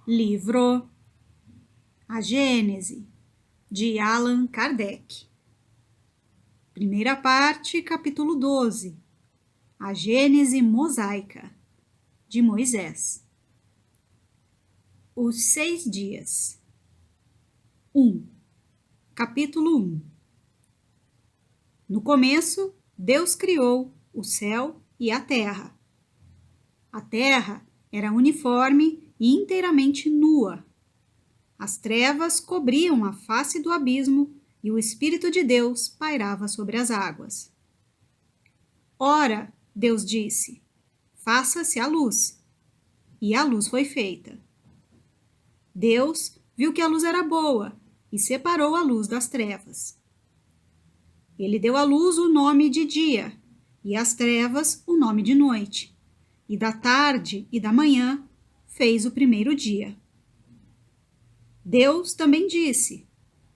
Livro A Gênese, de Allan Kardec. Primeira parte, capítulo 12. A Gênese mosaica, de Moisés. Os 6 dias. 1. Capítulo 1. No começo, Deus criou o céu e a terra. A terra era uniforme e inteiramente nua. As trevas cobriam a face do abismo e o Espírito de Deus pairava sobre as águas. Ora, Deus disse, faça-se a luz. E a luz foi feita. Deus viu que a luz era boa e separou a luz das trevas. Ele deu à luz o nome de dia e às trevas o nome de noite. E da tarde e da manhã fez o primeiro dia. Deus também disse,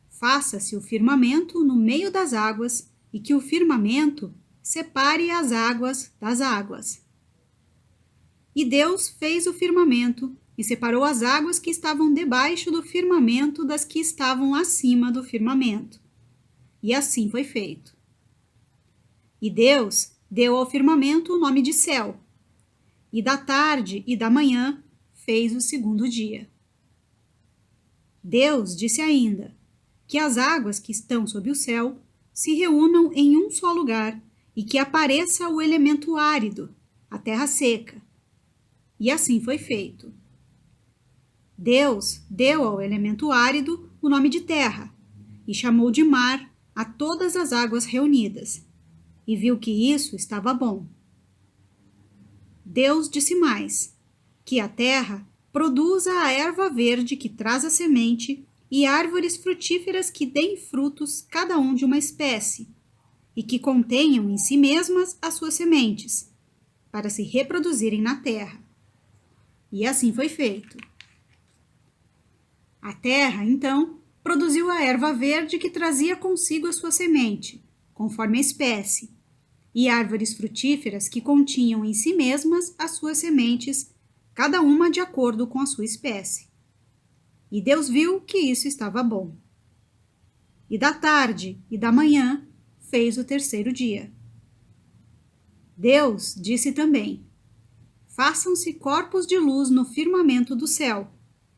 faça-se o firmamento no meio das águas e que o firmamento separe as águas das águas. E Deus fez o firmamento e separou as águas que estavam debaixo do firmamento das que estavam acima do firmamento. E assim foi feito. E Deus deu ao firmamento o nome de céu. E da tarde e da manhã fez o segundo dia. Deus disse ainda que as águas que estão sob o céu se reúnam em um só lugar e que apareça o elemento árido, a terra seca. E assim foi feito. Deus deu ao elemento árido o nome de terra e chamou de mar a todas as águas reunidas, e viu que isso estava bom. Deus disse mais, que a terra produza a erva verde que traz a semente e árvores frutíferas que deem frutos cada um de uma espécie, e que contenham em si mesmas as suas sementes, para se reproduzirem na terra. E assim foi feito. A terra, então, produziu a erva verde que trazia consigo a sua semente, conforme a espécie, e árvores frutíferas que continham em si mesmas as suas sementes, cada uma de acordo com a sua espécie. E Deus viu que isso estava bom. E da tarde e da manhã fez o terceiro dia. Deus disse também, façam-se corpos de luz no firmamento do céu,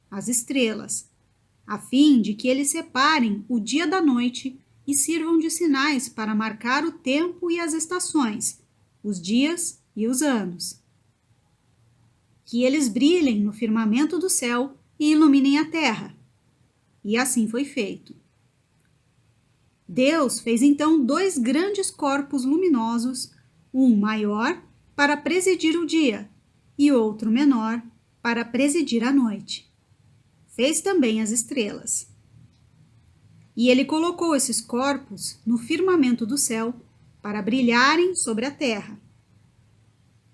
as estrelas, a fim de que eles separem o dia da noite e sirvam de sinais para marcar o tempo e as estações, os dias e os anos. Que eles brilhem no firmamento do céu e iluminem a terra. E assim foi feito. Deus fez então 2 grandes corpos luminosos, um maior para presidir o dia e outro menor para presidir a noite. Fez também as estrelas. E ele colocou esses corpos no firmamento do céu para brilharem sobre a terra,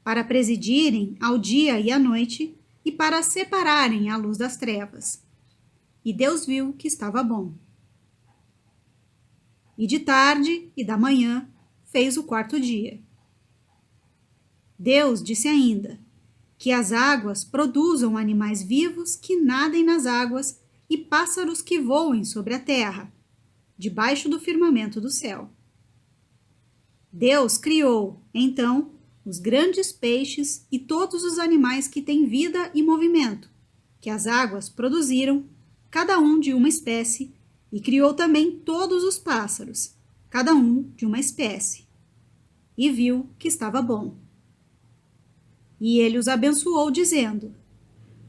para presidirem ao dia e à noite e para separarem a luz das trevas. E Deus viu que estava bom. E de tarde e da manhã fez o 4º dia. Deus disse ainda que as águas produzam animais vivos que nadem nas águas e pássaros que voem sobre a terra, debaixo do firmamento do céu. Deus criou, então, os grandes peixes e todos os animais que têm vida e movimento, que as águas produziram, cada um de uma espécie, e criou também todos os pássaros, cada um de uma espécie. E viu que estava bom. E ele os abençoou, dizendo,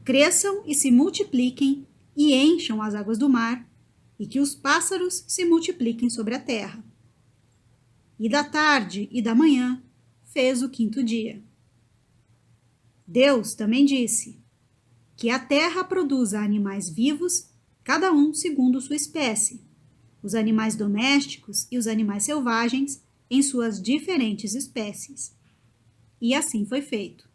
cresçam e se multipliquem e encham as águas do mar, e que os pássaros se multipliquem sobre a terra. E da tarde e da manhã fez o 5º dia. Deus também disse, que a terra produza animais vivos, cada um segundo sua espécie, os animais domésticos e os animais selvagens em suas diferentes espécies. E assim foi feito.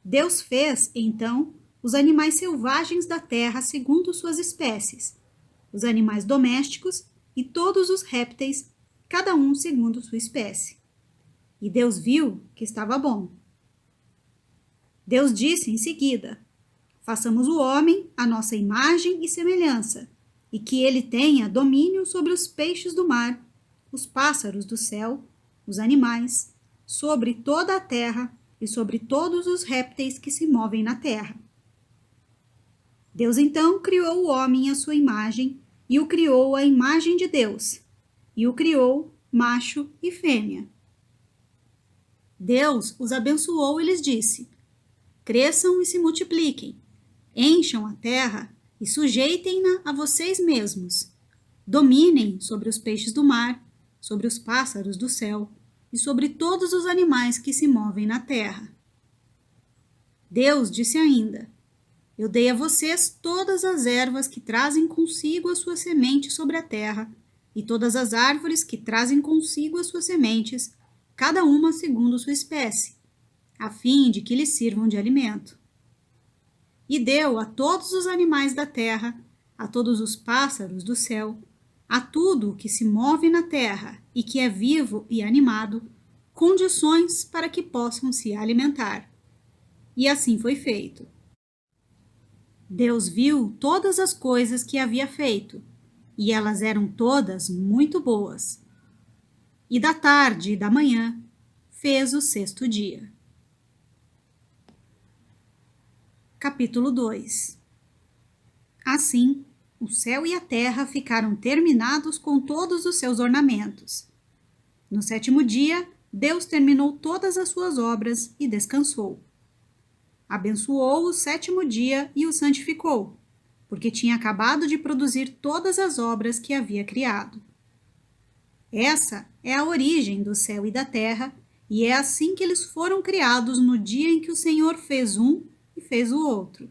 Deus fez, então, os animais selvagens da terra segundo suas espécies, os animais domésticos e todos os répteis, cada um segundo sua espécie. E Deus viu que estava bom. Deus disse em seguida, façamos o homem à nossa imagem e semelhança, e que ele tenha domínio sobre os peixes do mar, os pássaros do céu, os animais, sobre toda a terra e sobre todos os répteis que se movem na terra. Deus então criou o homem à sua imagem, e o criou à imagem de Deus, e o criou macho e fêmea. Deus os abençoou e lhes disse: cresçam e se multipliquem, encham a terra e sujeitem-na a vocês mesmos. Dominem sobre os peixes do mar, sobre os pássaros do céu e sobre todos os animais que se movem na terra. Deus disse ainda: eu dei a vocês todas as ervas que trazem consigo a sua semente sobre a terra, e todas as árvores que trazem consigo as suas sementes, cada uma segundo sua espécie, a fim de que lhes sirvam de alimento. E deu a todos os animais da terra, a todos os pássaros do céu, a tudo o que se move na terra e que é vivo e animado, condições para que possam se alimentar. E assim foi feito. Deus viu todas as coisas que havia feito, e elas eram todas muito boas. E da tarde e da manhã fez o sexto dia. Capítulo 2. Assim, o céu e a terra ficaram terminados com todos os seus ornamentos. No sétimo dia, Deus terminou todas as suas obras e descansou. Abençoou o sétimo dia e o santificou, porque tinha acabado de produzir todas as obras que havia criado. Essa é a origem do céu e da terra, e é assim que eles foram criados no dia em que o Senhor fez um e fez o outro.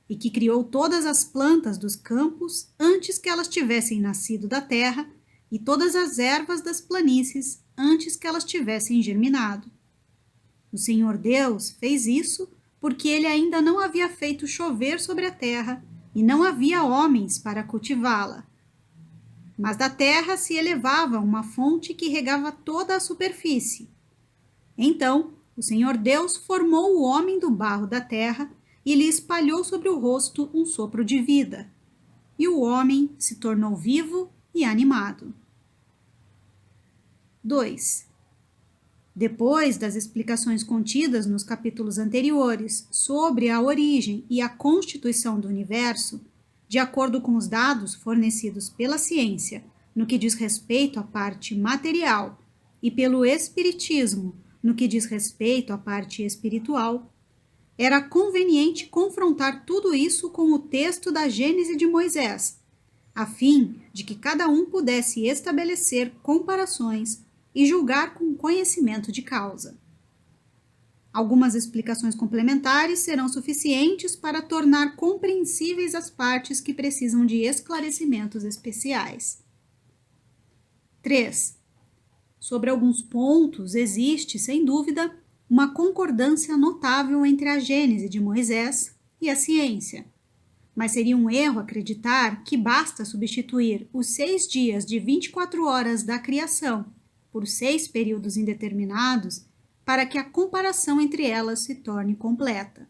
E que criou todas as plantas dos campos antes que elas tivessem nascido da terra, e todas as ervas das planícies antes que elas tivessem germinado. O Senhor Deus fez isso porque ele ainda não havia feito chover sobre a terra e não havia homens para cultivá-la. Mas da terra se elevava uma fonte que regava toda a superfície. Então, o Senhor Deus formou o homem do barro da terra e lhe espalhou sobre o rosto um sopro de vida. E o homem se tornou vivo e animado. 2. Depois das explicações contidas nos capítulos anteriores sobre a origem e a constituição do universo, de acordo com os dados fornecidos pela ciência no que diz respeito à parte material e pelo espiritismo no que diz respeito à parte espiritual, era conveniente confrontar tudo isso com o texto da Gênese de Moisés, a fim de que cada um pudesse estabelecer comparações e julgar com conhecimento de causa. Algumas explicações complementares serão suficientes para tornar compreensíveis as partes que precisam de esclarecimentos especiais. 3. Sobre alguns pontos existe, sem dúvida, uma concordância notável entre a Gênese de Moisés e a ciência. Mas seria um erro acreditar que basta substituir os 6 dias de 24 horas da criação por 6 períodos indeterminados para que a comparação entre elas se torne completa.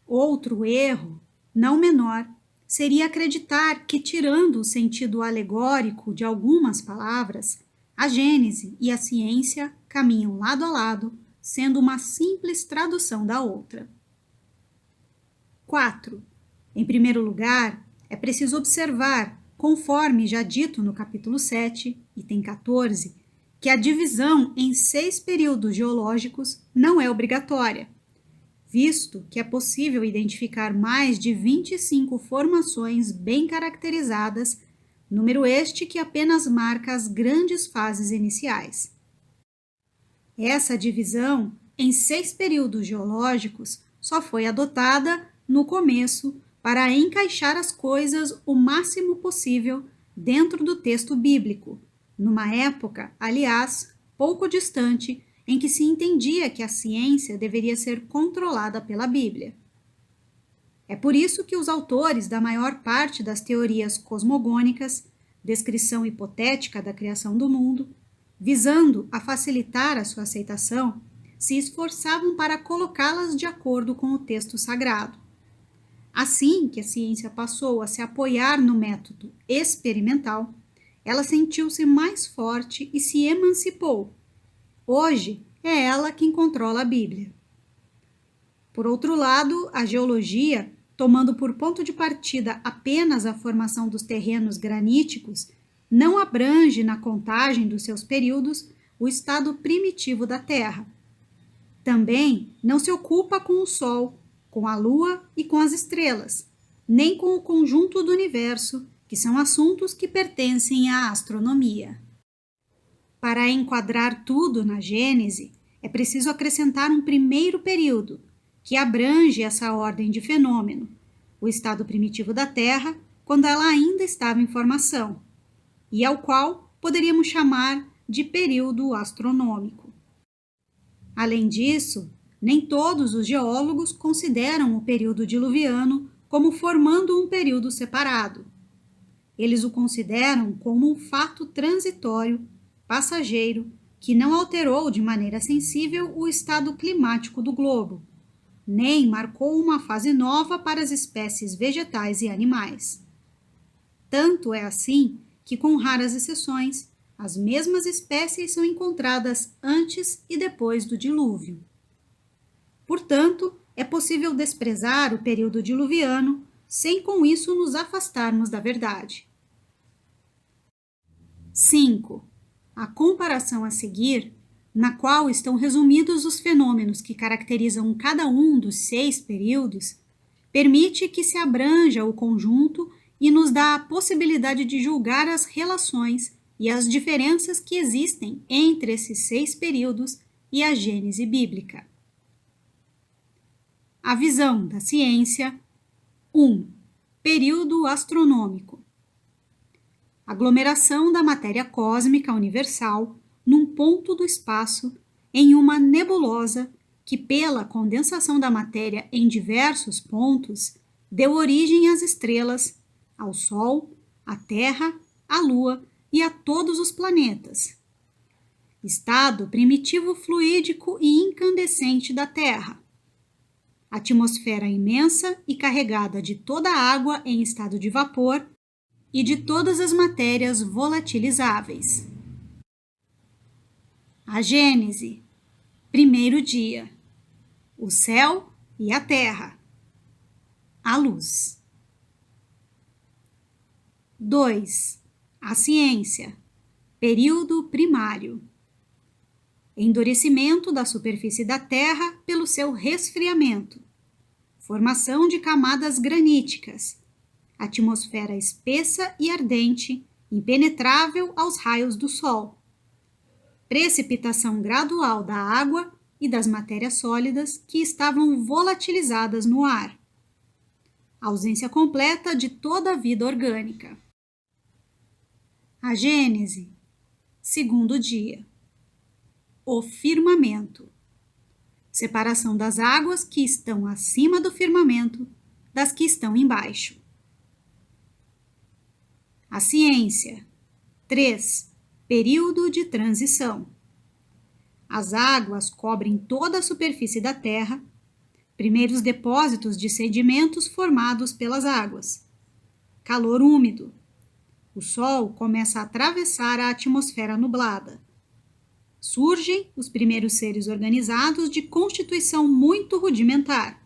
Outro erro, não menor, seria acreditar que, tirando o sentido alegórico de algumas palavras, a Gênese e a ciência caminham lado a lado, sendo uma simples tradução da outra. 4. Em primeiro lugar, é preciso observar, conforme já dito no capítulo 7, item 14, que a divisão em 6 períodos geológicos não é obrigatória, visto que é possível identificar mais de 25 formações bem caracterizadas, número este que apenas marca as grandes fases iniciais. Essa divisão em 6 períodos geológicos só foi adotada no começo para encaixar as coisas o máximo possível dentro do texto bíblico, numa época, aliás, pouco distante, em que se entendia que a ciência deveria ser controlada pela Bíblia. É por isso que os autores da maior parte das teorias cosmogônicas, descrição hipotética da criação do mundo, visando a facilitar a sua aceitação, se esforçavam para colocá-las de acordo com o texto sagrado. Assim que a ciência passou a se apoiar no método experimental, ela sentiu-se mais forte e se emancipou. Hoje é ela quem controla a Bíblia. Por outro lado, a geologia, tomando por ponto de partida apenas a formação dos terrenos graníticos, não abrange na contagem dos seus períodos o estado primitivo da Terra. Também não se ocupa com o Sol, com a Lua e com as estrelas, nem com o conjunto do universo, que são assuntos que pertencem à astronomia. Para enquadrar tudo na Gênese, é preciso acrescentar um primeiro período, que abrange essa ordem de fenômeno, o estado primitivo da Terra, quando ela ainda estava em formação, e ao qual poderíamos chamar de período astronômico. Além disso, nem todos os geólogos consideram o período diluviano como formando um período separado. Eles o consideram como um fato transitório, passageiro, que não alterou de maneira sensível o estado climático do globo, nem marcou uma fase nova para as espécies vegetais e animais. Tanto é assim que, com raras exceções, as mesmas espécies são encontradas antes e depois do dilúvio. Portanto, é possível desprezar o período diluviano sem com isso nos afastarmos da verdade. 5. A comparação a seguir, na qual estão resumidos os fenômenos que caracterizam cada um dos 6 períodos, permite que se abranja o conjunto e nos dá a possibilidade de julgar as relações e as diferenças que existem entre esses 6 períodos e a Gênese bíblica. A visão da ciência. 1. Período astronômico. Aglomeração da matéria cósmica universal num ponto do espaço em uma nebulosa que, pela condensação da matéria em diversos pontos, deu origem às estrelas, ao Sol, à Terra, à Lua e a todos os planetas. Estado primitivo fluídico e incandescente da Terra. Atmosfera imensa e carregada de toda a água em estado de vapor e de todas as matérias volatilizáveis. A Gênese. Primeiro dia. O céu e a terra. A luz. 2. A ciência. Período primário. Endurecimento da superfície da Terra pelo seu resfriamento. Formação de camadas graníticas. Atmosfera espessa e ardente, impenetrável aos raios do Sol. Precipitação gradual da água e das matérias sólidas que estavam volatilizadas no ar. Ausência completa de toda a vida orgânica. A Gênese. Segundo dia. O firmamento. Separação das águas que estão acima do firmamento das que estão embaixo. A ciência. 3. Período de transição. As águas cobrem toda a superfície da Terra. Primeiros depósitos de sedimentos formados pelas águas. Calor úmido. O Sol começa a atravessar a atmosfera nublada. Surgem os primeiros seres organizados de constituição muito rudimentar.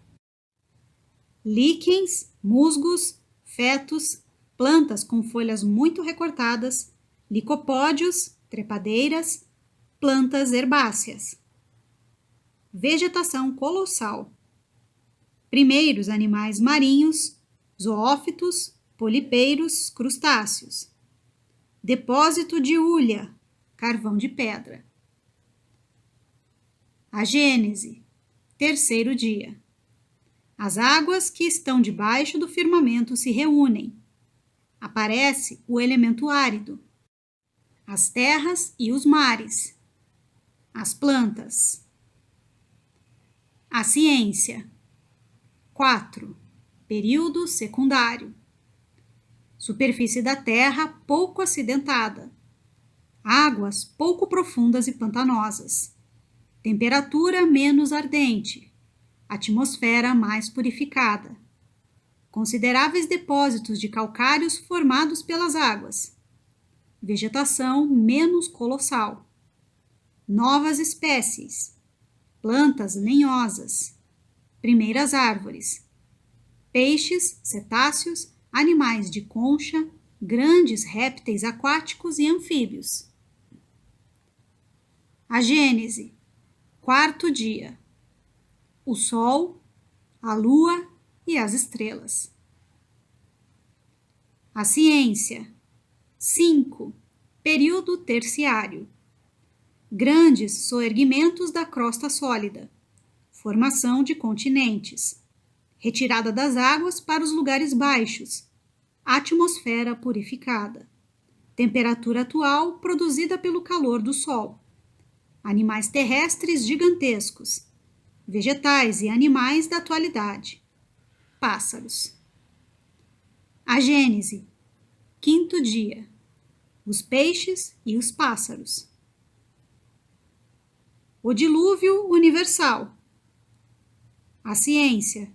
Líquens, musgos, fetos, plantas com folhas muito recortadas, licopódios, trepadeiras, plantas herbáceas. Vegetação colossal. Primeiros animais marinhos, zoófitos, polipeiros, crustáceos. Depósito de hulha, carvão de pedra. A Gênese. Terceiro dia. As águas que estão debaixo do firmamento se reúnem. Aparece o elemento árido. As terras e os mares. As plantas. A ciência. 4. Período secundário. Superfície da Terra pouco acidentada. Águas pouco profundas e pantanosas. Temperatura menos ardente. Atmosfera mais purificada. consideráveis depósitos de calcários formados pelas águas, vegetação menos colossal, novas espécies, plantas lenhosas, primeiras árvores, peixes, cetáceos, animais de concha, grandes répteis aquáticos e anfíbios. A Gênese, quarto dia. O Sol, a Lua e as estrelas. A Ciência, 5. Período terciário. Grandes soerguimentos da crosta sólida. Formação de continentes. Retirada das águas para os lugares baixos. Atmosfera purificada. Temperatura atual produzida pelo calor do Sol. Animais terrestres gigantescos. Vegetais e animais da atualidade. Pássaros. A Gênese, quinto dia. Os peixes e os pássaros. O dilúvio universal. A Ciência,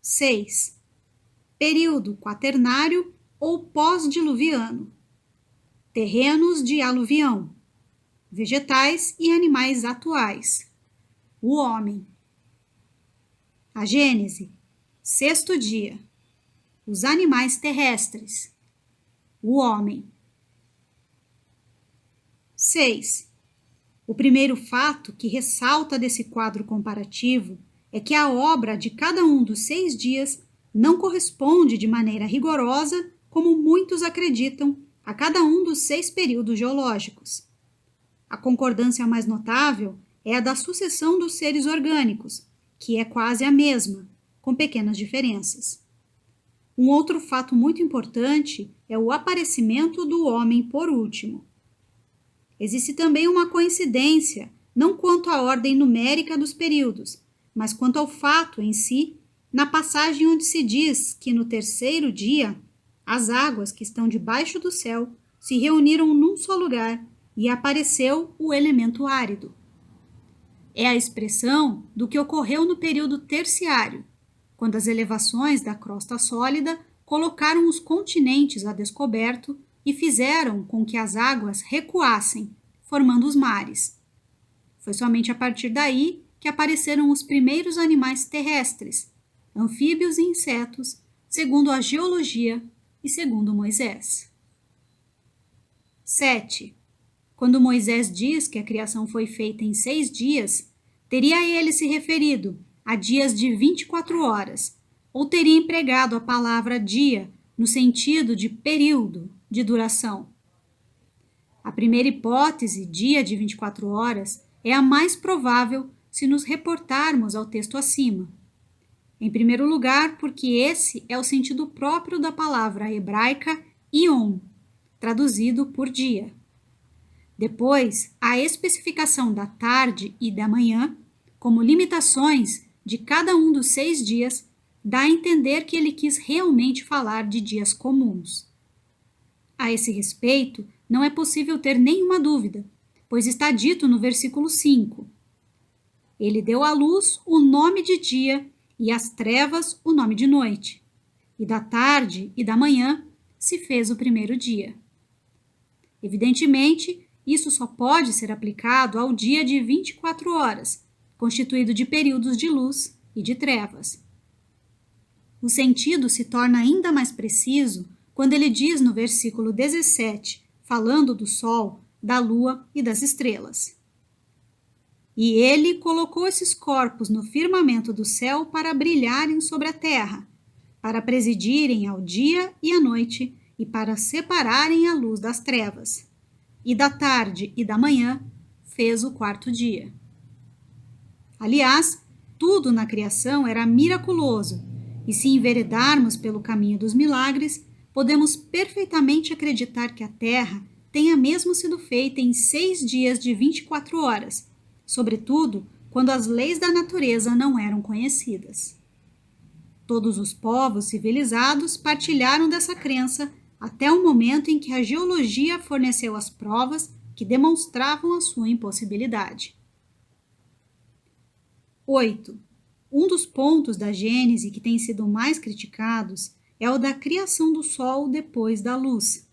6. Período quaternário ou pós-diluviano. Terrenos de aluvião. Vegetais e animais atuais. O homem. A Gênese, sexto dia. Os animais terrestres. O homem. 6. O primeiro fato que ressalta desse quadro comparativo é que a obra de cada um dos 6 dias não corresponde de maneira rigorosa, como muitos acreditam, a cada um dos 6 períodos geológicos. A concordância mais notável é a da sucessão dos seres orgânicos, que é quase a mesma, com pequenas diferenças. Um outro fato muito importante é o aparecimento do homem por último. Existe também uma coincidência, não quanto à ordem numérica dos períodos, mas quanto ao fato em si, na passagem onde se diz que no terceiro dia, as águas que estão debaixo do céu se reuniram num só lugar e apareceu o elemento árido. É a expressão do que ocorreu no período terciário, quando as elevações da crosta sólida colocaram os continentes a descoberto e fizeram com que as águas recuassem, formando os mares. Foi somente a partir daí que apareceram os primeiros animais terrestres, anfíbios e insetos, segundo a geologia e segundo Moisés. 7. Quando Moisés diz que a criação foi feita em 6 dias, teria ele se referido a dias de 24 horas, ou teria empregado a palavra dia no sentido de período, de duração. A primeira hipótese, dia de 24 horas, é a mais provável se nos reportarmos ao texto acima. Em primeiro lugar, porque esse é o sentido próprio da palavra hebraica iom, traduzido por dia. Depois, a especificação da tarde e da manhã, como limitações de cada um dos 6 dias, dá a entender que ele quis realmente falar de dias comuns. A esse respeito, não é possível ter nenhuma dúvida, pois está dito no versículo 5. Ele deu à luz o nome de dia e às trevas o nome de noite. E da tarde e da manhã se fez o primeiro dia. Evidentemente, isso só pode ser aplicado ao dia de 24 horas, constituído de períodos de luz e de trevas. O sentido se torna ainda mais preciso quando ele diz no versículo 17, falando do Sol, da Lua e das estrelas. E ele colocou esses corpos no firmamento do céu para brilharem sobre a terra, para presidirem ao dia e à noite e para separarem a luz das trevas. E da tarde e da manhã fez o quarto dia. Aliás, tudo na criação era miraculoso, e se enveredarmos pelo caminho dos milagres, podemos perfeitamente acreditar que a terra tenha mesmo sido feita em 6 dias de 24 horas, sobretudo quando as leis da natureza não eram conhecidas. Todos os povos civilizados partilharam dessa crença até o momento em que a geologia forneceu as provas que demonstravam a sua impossibilidade. 8. Um dos pontos da Gênese que tem sido mais criticados é o da criação do Sol depois da luz.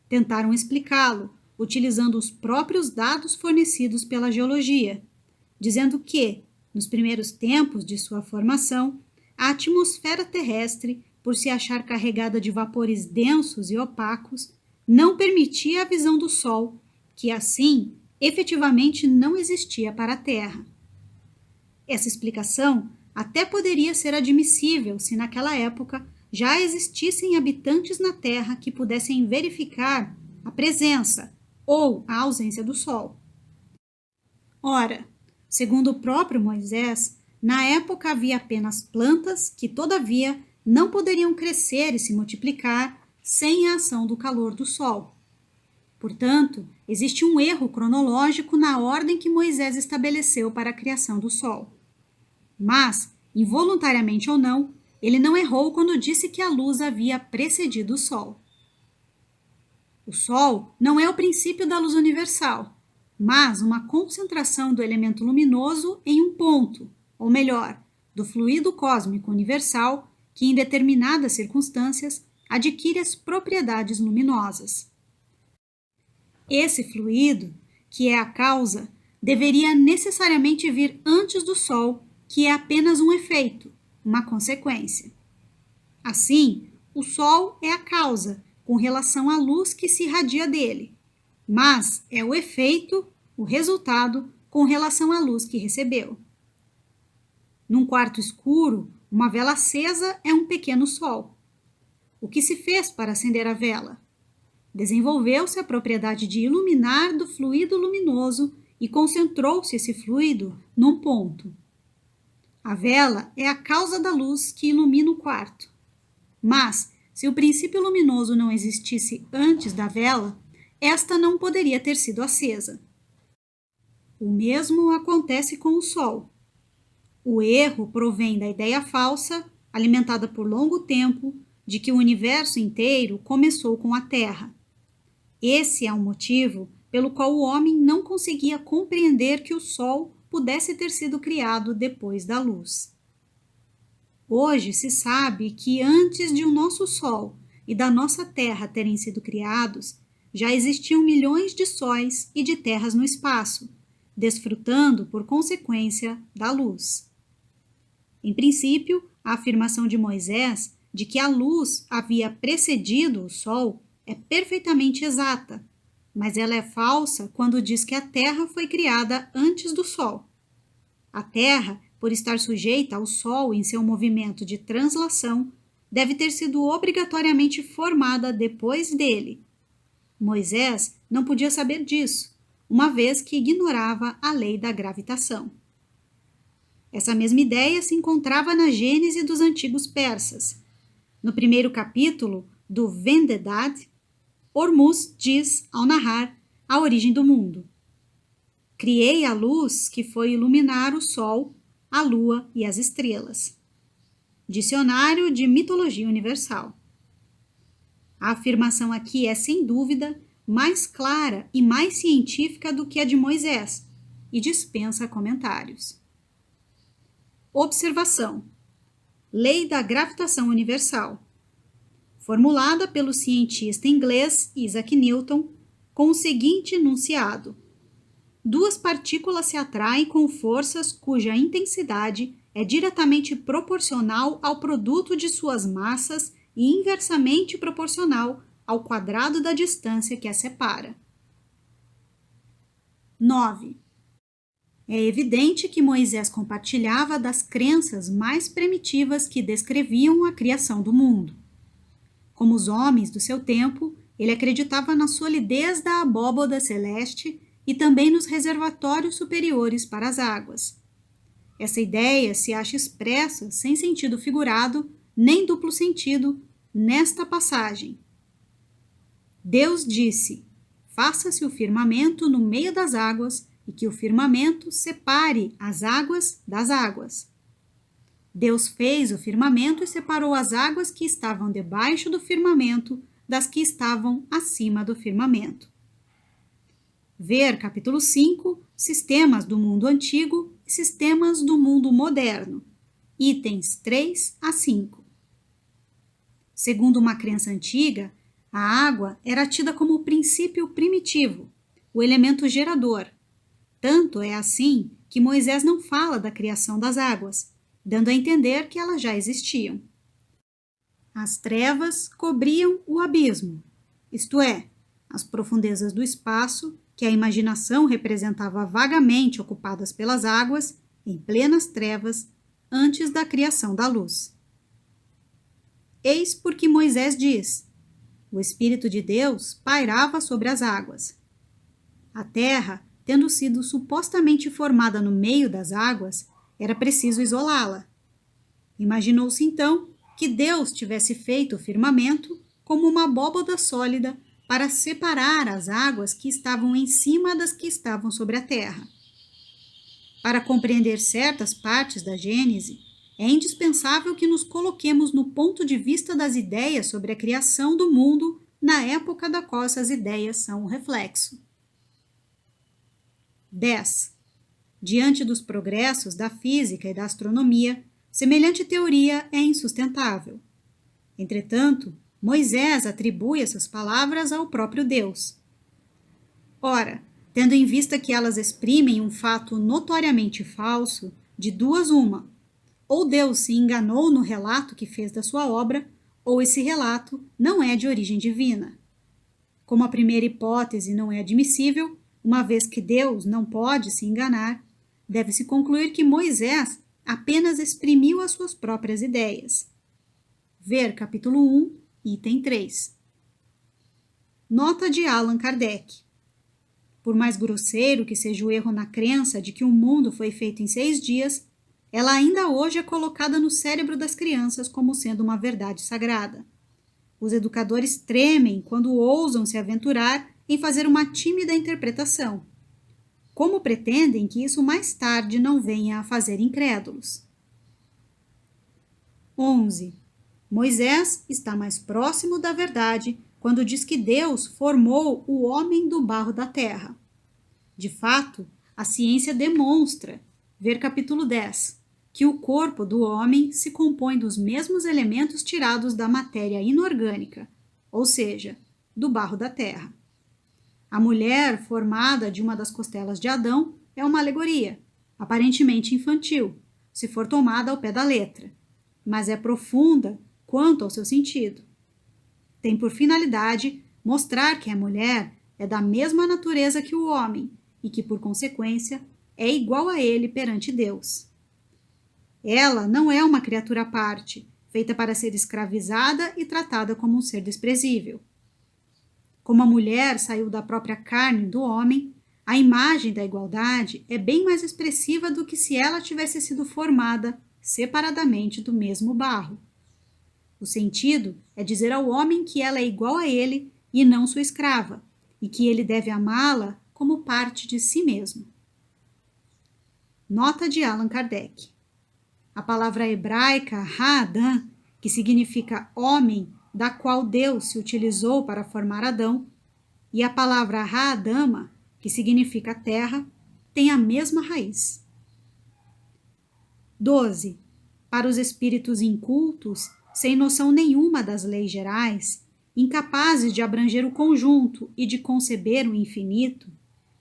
Tentaram explicá-lo, utilizando os próprios dados fornecidos pela geologia, dizendo que, nos primeiros tempos de sua formação, a atmosfera terrestre, por se achar carregada de vapores densos e opacos, não permitia a visão do Sol, que assim efetivamente não existia para a Terra. Essa explicação até poderia ser admissível se naquela época já existissem habitantes na Terra que pudessem verificar a presença ou a ausência do Sol. Ora, segundo o próprio Moisés, na época havia apenas plantas que, todavia, não poderiam crescer e se multiplicar sem a ação do calor do Sol. Portanto, existe um erro cronológico na ordem que Moisés estabeleceu para a criação do Sol. Mas, involuntariamente ou não, ele não errou quando disse que a luz havia precedido o Sol. O Sol não é o princípio da luz universal, mas uma concentração do elemento luminoso em um ponto, ou melhor, do fluido cósmico universal que, em determinadas circunstâncias, adquire as propriedades luminosas. Esse fluido, que é a causa, deveria necessariamente vir antes do Sol, que é apenas um efeito, uma consequência. Assim, o Sol é a causa com relação à luz que se irradia dele, mas é o efeito, o resultado, com relação à luz que recebeu. Num quarto escuro, uma vela acesa é um pequeno sol. O que se fez para acender a vela? Desenvolveu-se a propriedade de iluminar do fluido luminoso e concentrou-se esse fluido num ponto. A vela é a causa da luz que ilumina o quarto. Mas, se o princípio luminoso não existisse antes da vela, esta não poderia ter sido acesa. O mesmo acontece com o Sol. O erro provém da ideia falsa, alimentada por longo tempo, de que o universo inteiro começou com a Terra. Esse é o motivo pelo qual o homem não conseguia compreender que o Sol pudesse ter sido criado depois da luz. Hoje se sabe que antes de o nosso Sol e da nossa Terra terem sido criados, já existiam milhões de sóis e de terras no espaço, desfrutando, por consequência, da luz. Em princípio, a afirmação de Moisés de que a luz havia precedido o Sol é perfeitamente exata, mas ela é falsa quando diz que a Terra foi criada antes do Sol. A Terra, por estar sujeita ao Sol em seu movimento de translação, deve ter sido obrigatoriamente formada depois dele. Moisés não podia saber disso, uma vez que ignorava a lei da gravitação. Essa mesma ideia se encontrava na Gênese dos antigos persas. No primeiro capítulo do Vendedad, Hormuz diz, ao narrar a origem do mundo: criei a luz que foi iluminar o sol, a lua e as estrelas. Dicionário de Mitologia Universal. A afirmação aqui é, sem dúvida, mais clara e mais científica do que a de Moisés e dispensa comentários. Observação: Lei da Gravitação Universal, formulada pelo cientista inglês Isaac Newton, com o seguinte enunciado: duas partículas se atraem com forças cuja intensidade é diretamente proporcional ao produto de suas massas e inversamente proporcional ao quadrado da distância que as separa. 9. É evidente que Moisés compartilhava das crenças mais primitivas que descreviam a criação do mundo. Como os homens do seu tempo, ele acreditava na solidez da abóboda celeste e também nos reservatórios superiores para as águas. Essa ideia se acha expressa, sem sentido figurado, nem duplo sentido, nesta passagem. Deus disse: faça-se o firmamento no meio das águas e que o firmamento separe as águas das águas. Deus fez o firmamento e separou as águas que estavam debaixo do firmamento das que estavam acima do firmamento. Ver capítulo 5, Sistemas do Mundo Antigo e Sistemas do Mundo Moderno, itens 3 a 5. Segundo uma crença antiga, a água era tida como o princípio primitivo, o elemento gerador. Tanto é assim que Moisés não fala da criação das águas, dando a entender que elas já existiam. As trevas cobriam o abismo, isto é, as profundezas do espaço que a imaginação representava vagamente ocupadas pelas águas, em plenas trevas, antes da criação da luz. Eis porque Moisés diz: o Espírito de Deus pairava sobre as águas. A terra, tendo sido supostamente formada no meio das águas, era preciso isolá-la. Imaginou-se então que Deus tivesse feito o firmamento como uma abóbada sólida para separar as águas que estavam em cima das que estavam sobre a terra. Para compreender certas partes da Gênese, é indispensável que nos coloquemos no ponto de vista das ideias sobre a criação do mundo na época da qual essas ideias são um reflexo. 10. Diante dos progressos da física e da astronomia, semelhante teoria é insustentável. Entretanto, Moisés atribui essas palavras ao próprio Deus. Ora, tendo em vista que elas exprimem um fato notoriamente falso, de duas uma: ou Deus se enganou no relato que fez da sua obra, ou esse relato não é de origem divina. Como a primeira hipótese não é admissível, uma vez que Deus não pode se enganar, deve-se concluir que Moisés apenas exprimiu as suas próprias ideias. Ver capítulo 1, item 3. Nota de Allan Kardec. Por mais grosseiro que seja o erro na crença de que o mundo foi feito em 6 dias, ela ainda hoje é colocada no cérebro das crianças como sendo uma verdade sagrada. Os educadores tremem quando ousam se aventurar em fazer uma tímida interpretação. Como pretendem que isso mais tarde não venha a fazer incrédulos? 11. Moisés está mais próximo da verdade quando diz que Deus formou o homem do barro da terra. De fato, a ciência demonstra, ver capítulo 10, que o corpo do homem se compõe dos mesmos elementos tirados da matéria inorgânica, ou seja, do barro da terra. A mulher formada de uma das costelas de Adão é uma alegoria, aparentemente infantil, se for tomada ao pé da letra, mas é profunda quanto ao seu sentido. Tem por finalidade mostrar que a mulher é da mesma natureza que o homem e que, por consequência, é igual a ele perante Deus. Ela não é uma criatura à parte, feita para ser escravizada e tratada como um ser desprezível. Como a mulher saiu da própria carne do homem, a imagem da igualdade é bem mais expressiva do que se ela tivesse sido formada separadamente do mesmo barro. O sentido é dizer ao homem que ela é igual a ele e não sua escrava, e que ele deve amá-la como parte de si mesmo. Nota de Allan Kardec. A palavra hebraica Ha'adam, que significa homem, da qual Deus se utilizou para formar Adão, e a palavra Ha'adama, que significa terra, tem a mesma raiz. 12. Para os espíritos incultos, sem noção nenhuma das leis gerais, incapazes de abranger o conjunto e de conceber o infinito,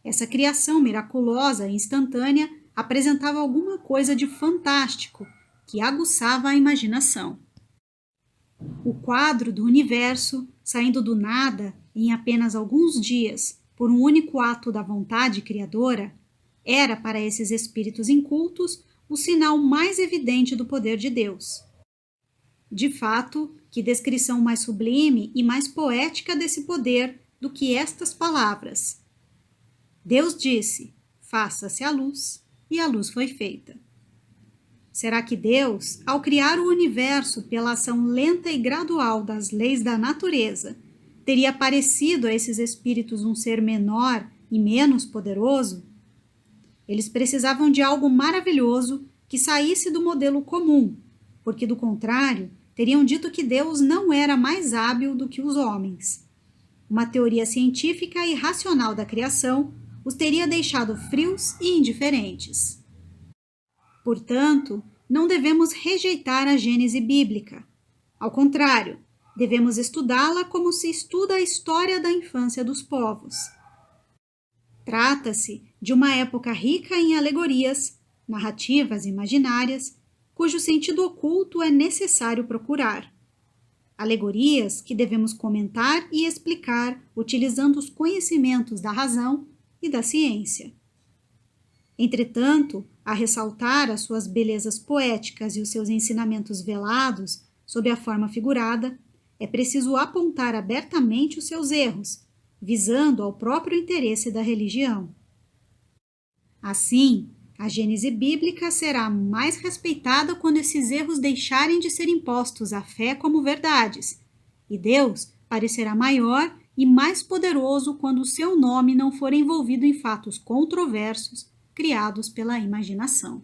essa criação miraculosa e instantânea apresentava alguma coisa de fantástico que aguçava a imaginação. O quadro do universo, saindo do nada em apenas alguns dias por um único ato da vontade criadora, era para esses espíritos incultos o sinal mais evidente do poder de Deus. De fato, que descrição mais sublime e mais poética desse poder do que estas palavras. Deus disse: faça-se a luz, e a luz foi feita. Será que Deus, ao criar o universo pela ação lenta e gradual das leis da natureza, teria parecido a esses espíritos um ser menor e menos poderoso? Eles precisavam de algo maravilhoso que saísse do modelo comum, porque, do contrário, teriam dito que Deus não era mais hábil do que os homens. Uma teoria científica e racional da criação os teria deixado frios e indiferentes. Portanto, não devemos rejeitar a Gênese bíblica. Ao contrário, devemos estudá-la como se estuda a história da infância dos povos. Trata-se de uma época rica em alegorias, narrativas imaginárias, cujo sentido oculto é necessário procurar. Alegorias que devemos comentar e explicar utilizando os conhecimentos da razão e da ciência. Entretanto, a ressaltar as suas belezas poéticas e os seus ensinamentos velados sob a forma figurada, é preciso apontar abertamente os seus erros, visando ao próprio interesse da religião. Assim, a Gênese bíblica será mais respeitada quando esses erros deixarem de ser impostos à fé como verdades, e Deus parecerá maior e mais poderoso quando o seu nome não for envolvido em fatos controversos criados pela imaginação.